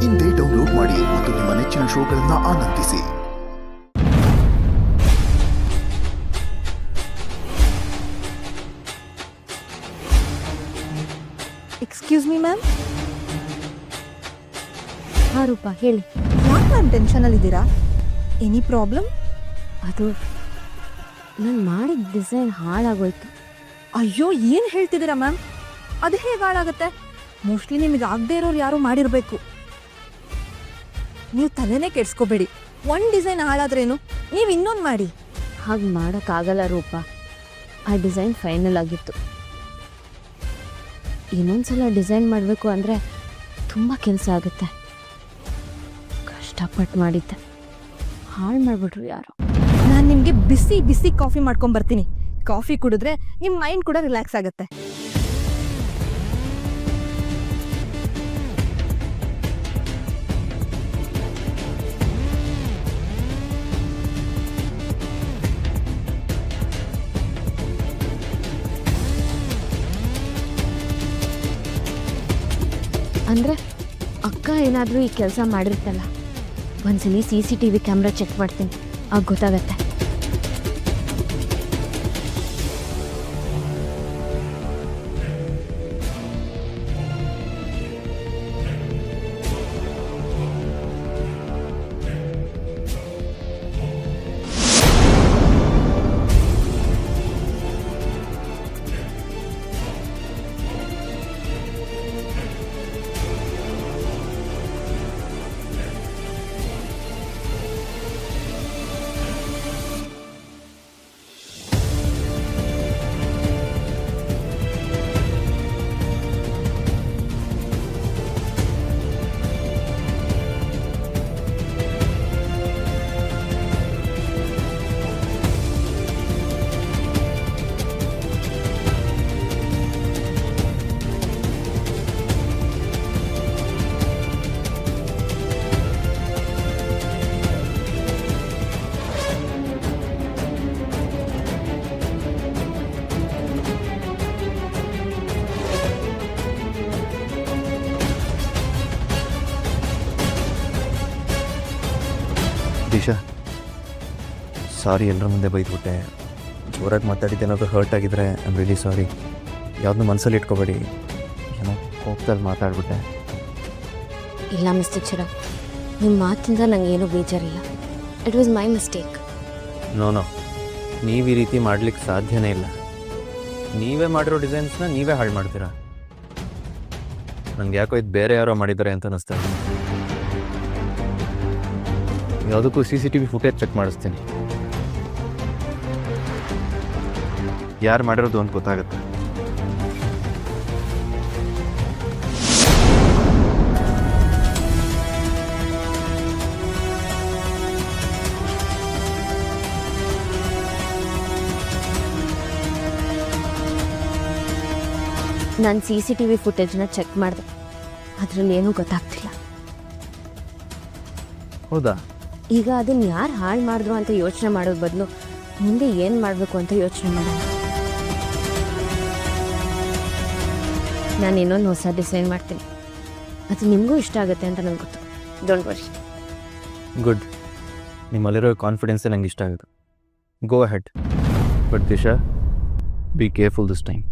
ಇಂದೇ ಡೌನ್ಲೋಡ್ ಮಾಡಿ ಮತ್ತು ನಿಮ್ಮ ನೆಚ್ಚಿನ ಶೋಗಳನ್ನು ಆನಂದಿಸಿ. Excuse me ma'am. ಹಾಂ ರೂಪಾ ಹೇಳಿ. ಯಾಕೆ ಮ್ಯಾಮ್ ಟೆನ್ಷನಲ್ಲಿದ್ದೀರಾ? Any problem? ಅದು ನಾನು ಮಾಡಿದ ಡಿಸೈನ್ ಹಾಳಾಗೋಯ್ತು. ಅಯ್ಯೋ, ಏನು ಹೇಳ್ತಿದ್ದೀರಾ ಮ್ಯಾಮ್? ಅದು ಹೇಗೆ ಹಾಳಾಗುತ್ತೆ? ಮೋಸ್ಟ್ಲಿ ನಿಮಗೆ ಆಗದೆ ಇರೋರು ಯಾರು ಮಾಡಿರಬೇಕು. ನೀವು ತಲೆನೇ ಕೆಡ್ಸ್ಕೋಬೇಡಿ. ಒಂದು ಡಿಸೈನ್ ಹಾಳಾದ್ರೇನು, ನೀವು ಇನ್ನೊಂದು ಮಾಡಿ. ಹಾಗೆ ಮಾಡೋಕ್ಕಾಗಲ್ಲ ರೂಪಾ. ಆ ಡಿಸೈನ್ ಫೈನಲ್ ಆಗಿತ್ತು. ಇನ್ನೊಂದ್ಸಲ ಡಿಸೈನ್ ಮಾಡಬೇಕು ಅಂದರೆ ತುಂಬ ಕೆಲಸ ಆಗುತ್ತೆ. ಕಷ್ಟಪಟ್ಟು ಮಾಡಿದ್ದೆ, ಹಾಳು ಮಾಡಿಬಿಟ್ರು ಯಾರೋ. ನಾನು ನಿಮಗೆ ಬಿಸಿ ಬಿಸಿ ಕಾಫಿ ಮಾಡ್ಕೊಂಬರ್ತೀನಿ. ಕಾಫಿ ಕುಡಿದ್ರೆ ನಿಮ್ಮ ಮೈಂಡ್ ಕೂಡ ರಿಲ್ಯಾಕ್ಸ್ ಆಗುತ್ತೆ. ಅಂದರೆ ಅಕ್ಕ ಏನಾದರೂ ಈ ಕೆಲಸ ಮಾಡಿರ್ತಲ್ಲ, ಒಂದ್ಸಲಿ CCTV ಕ್ಯಾಮ್ರಾ ಚೆಕ್ ಮಾಡ್ತೀನಿ, ಆಗ ಗೊತ್ತಾಗತ್ತೆ. ದಿಶಾ, ಸಾರಿ, ಎಲ್ಲರ ಮುಂದೆ ಬೈದ್ಬಿಟ್ಟೆ. ಜೋರಾಗಿ ಮಾತಾಡಿದ್ದೇನಾದರೂ ಹರ್ಟ್ ಆಗಿದ್ರೆ ಐ ಆಮ್ ರಿಯಲಿ ಸಾರಿ. ಯಾವುದನ್ನೂ ಮನಸ್ಸಲ್ಲಿ ಇಟ್ಕೋಬೇಡಿ. ಏನೋ ಕೋಪದಲ್ಲಿ ಮಾತಾಡ್ಬಿಟ್ಟೆ. ಇಲ್ಲ ಮಿಸ್ಟರ್ ಚಿರಾಗ್, ನಿಮ್ಮ ಮಾತಿಂದ ನನಗೇನು ಬೇಜಾರಿಲ್ಲ. It was my mistake. No, ನೀವು ಈ ರೀತಿ ಮಾಡಲಿಕ್ಕೆ ಸಾಧ್ಯನೇ ಇಲ್ಲ. ನೀವೇ ಮಾಡಿರೋ ಡಿಸೈನ್ಸ್ನ ನೀವೇ ಹಾಳು ಮಾಡ್ತೀರಾ. ನನಗೆ ಯಾಕೋ ಇದು ಬೇರೆ ಯಾರೋ ಮಾಡಿದ್ದಾರೆ ಅಂತ ಅನ್ನಿಸ್ತಾ ಇದೆ. ಯಾವುದಕ್ಕೂ CCTV ಫುಟೇಜ್ ಚೆಕ್ ಮಾಡಿಸ್ತೀನಿ. ಯಾರು ಮಾಡಿರೋದು ಅಂತ ಗೊತ್ತಾಗುತ್ತೆ. ನಾನು CCTV ಫುಟೇಜ್ನ ಚೆಕ್ ಮಾಡಿದೆ, ಅದರಲ್ಲಿ ಏನೂ ಗೊತ್ತಾಗ್ತಿಲ್ಲ. ಹೌದಾ? ಈಗ ಅದನ್ನು ಯಾರು ಹಾಳು ಮಾಡಿದ್ರು ಅಂತ ಯೋಚನೆ ಮಾಡೋದು ಬದಲು ಮುಂದೆ ಏನು ಮಾಡಬೇಕು ಅಂತ ಯೋಚನೆ ಮಾಡೋಣ. ನಾನು ಇನ್ನೊಂದು ಹೊಸ ಡಿಸೈನ್ ಮಾಡ್ತೀನಿ, ಅದು ನಿಮಗೂ ಇಷ್ಟ ಆಗುತ್ತೆ ಅಂತ ನನಗೆ ಗೊತ್ತು. Don't worry. ಗುಡ್. ನಿಮ್ಮಲ್ಲಿರೋ ಕಾನ್ಫಿಡೆನ್ಸೇ ನಂಗೆ ಇಷ್ಟ ಆಗುತ್ತೆ. Go ahead. But Disha, be careful this time.